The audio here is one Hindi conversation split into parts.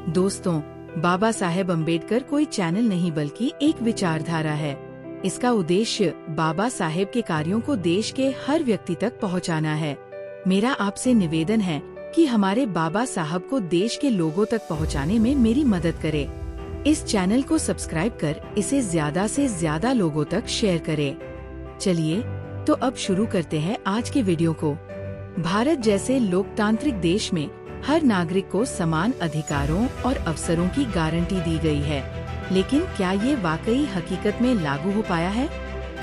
दोस्तों, बाबा साहेब अम्बेडकर कोई चैनल नहीं बल्कि एक विचारधारा है। इसका उद्देश्य बाबा साहेब के कार्यों को देश के हर व्यक्ति तक पहुंचाना है। मेरा आपसे निवेदन है कि हमारे बाबा साहब को देश के लोगों तक पहुंचाने में मेरी मदद करें। इस चैनल को सब्सक्राइब कर इसे ज्यादा से ज्यादा लोगों तक शेयर करें। चलिए तो अब शुरू करते हैं आज के वीडियो को। भारत जैसे लोकतांत्रिक देश में हर नागरिक को समान अधिकारों और अवसरों की गारंटी दी गई है, लेकिन क्या ये वाकई हकीकत में लागू हो पाया है?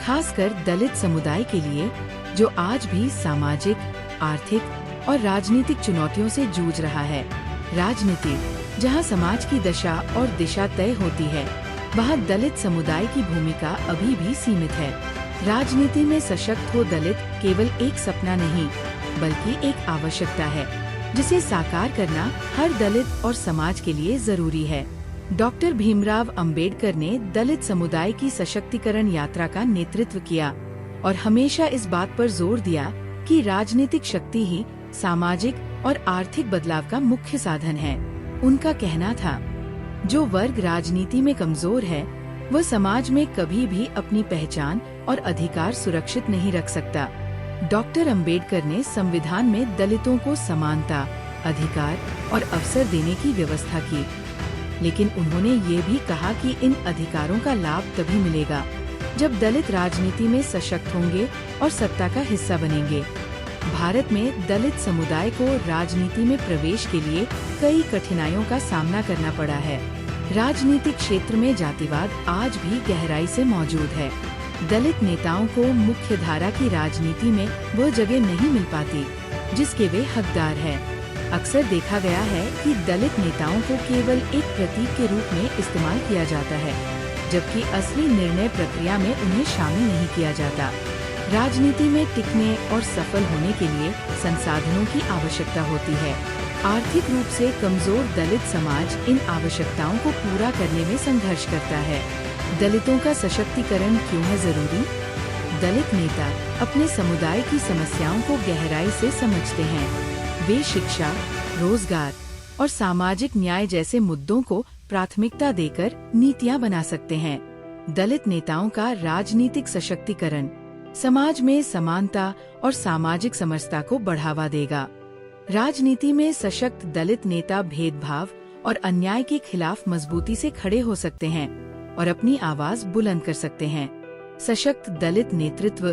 खासकर दलित समुदाय के लिए, जो आज भी सामाजिक, आर्थिक और राजनीतिक चुनौतियों से जूझ रहा है। राजनीति जहां समाज की दशा और दिशा तय होती है, वहां दलित समुदाय की भूमिका अभी भी सीमित है। राजनीति में सशक्त हो दलित केवल एक सपना नहीं, बल्कि एक आवश्यकता है, जिसे साकार करना हर दलित और समाज के लिए जरूरी है। डॉक्टर भीमराव अंबेडकर ने दलित समुदाय की सशक्तिकरण यात्रा का नेतृत्व किया और हमेशा इस बात पर जोर दिया कि राजनीतिक शक्ति ही सामाजिक और आर्थिक बदलाव का मुख्य साधन है। उनका कहना था, जो वर्ग राजनीति में कमजोर है, वह समाज में कभी भी अपनी पहचान और अधिकार सुरक्षित नहीं रख सकता। डॉक्टर अंबेडकर ने संविधान में दलितों को समानता, अधिकार और अवसर देने की व्यवस्था की, लेकिन उन्होंने ये भी कहा कि इन अधिकारों का लाभ तभी मिलेगा जब दलित राजनीति में सशक्त होंगे और सत्ता का हिस्सा बनेंगे। भारत में दलित समुदाय को राजनीति में प्रवेश के लिए कई कठिनाइयों का सामना करना पड़ा है। राजनीतिक क्षेत्र में जातिवाद आज भी गहराई से मौजूद है। दलित नेताओं को मुख्य धारा की राजनीति में वो जगह नहीं मिल पाती जिसके वे हकदार हैं। अक्सर देखा गया है कि दलित नेताओं को केवल एक प्रतीक के रूप में इस्तेमाल किया जाता है, जबकि असली निर्णय प्रक्रिया में उन्हें शामिल नहीं किया जाता। राजनीति में टिकने और सफल होने के लिए संसाधनों की आवश्यकता होती है। आर्थिक रूप से कमजोर दलित समाज इन आवश्यकताओं को पूरा करने में संघर्ष करता है। दलितों का सशक्तिकरण क्यों है जरूरी? दलित नेता अपने समुदाय की समस्याओं को गहराई से समझते हैं। वे शिक्षा, रोजगार और सामाजिक न्याय जैसे मुद्दों को प्राथमिकता देकर नीतियां बना सकते हैं। दलित नेताओं का राजनीतिक सशक्तिकरण समाज में समानता और सामाजिक समरसता को बढ़ावा देगा। राजनीति में सशक्त दलित नेता भेदभाव और अन्याय के खिलाफ मजबूती से खड़े हो सकते हैं और अपनी आवाज बुलंद कर सकते हैं। सशक्त दलित नेतृत्व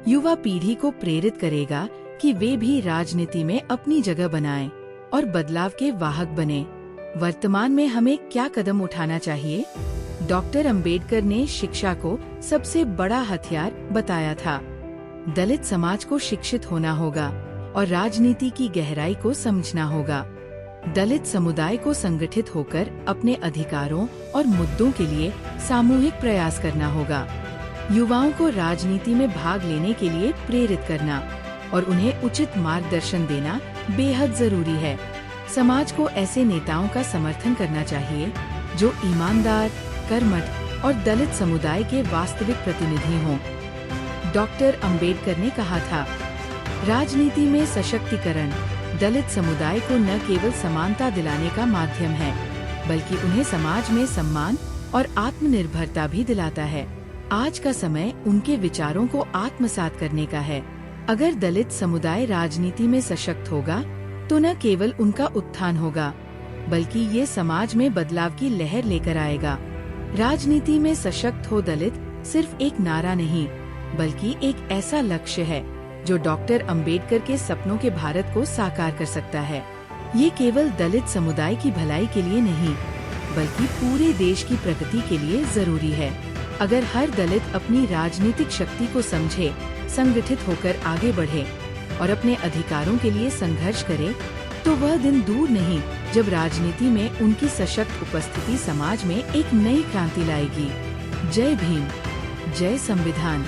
युवा पीढ़ी को प्रेरित करेगा कि वे भी राजनीति में अपनी जगह बनाएं और बदलाव के वाहक बने। वर्तमान में हमें क्या कदम उठाना चाहिए? डॉक्टर अंबेडकर ने शिक्षा को सबसे बड़ा हथियार बताया था। दलित समाज को शिक्षित होना होगा और राजनीति की गहराई को समझना होगा। दलित समुदाय को संगठित होकर अपने अधिकारों और मुद्दों के लिए सामूहिक प्रयास करना होगा। युवाओं को राजनीति में भाग लेने के लिए प्रेरित करना और उन्हें उचित मार्गदर्शन देना बेहद जरूरी है। समाज को ऐसे नेताओं का समर्थन करना चाहिए जो ईमानदार, कर्मठ और दलित समुदाय के वास्तविक प्रतिनिधि हों। डॉक्टर अंबेडकर ने कहा था, राजनीति में सशक्तिकरण दलित समुदाय को न केवल समानता दिलाने का माध्यम है, बल्कि उन्हें समाज में सम्मान और आत्मनिर्भरता भी दिलाता है। आज का समय उनके विचारों को आत्मसात करने का है। अगर दलित समुदाय राजनीति में सशक्त होगा, तो न केवल उनका उत्थान होगा, बल्कि ये समाज में बदलाव की लहर लेकर आएगा। राजनीति में सशक्त हो दलित सिर्फ एक नारा नहीं, बल्कि एक ऐसा लक्ष्य है जो डॉक्टर अंबेडकर के सपनों के भारत को साकार कर सकता है। ये केवल दलित समुदाय की भलाई के लिए नहीं, बल्कि पूरे देश की प्रगति के लिए जरूरी है। अगर हर दलित अपनी राजनीतिक शक्ति को समझे, संगठित होकर आगे बढ़े और अपने अधिकारों के लिए संघर्ष करे, तो वह दिन दूर नहीं जब राजनीति में उनकी सशक्त उपस्थिति समाज में एक नई क्रांति लाएगी। जय भीम, जय संविधान।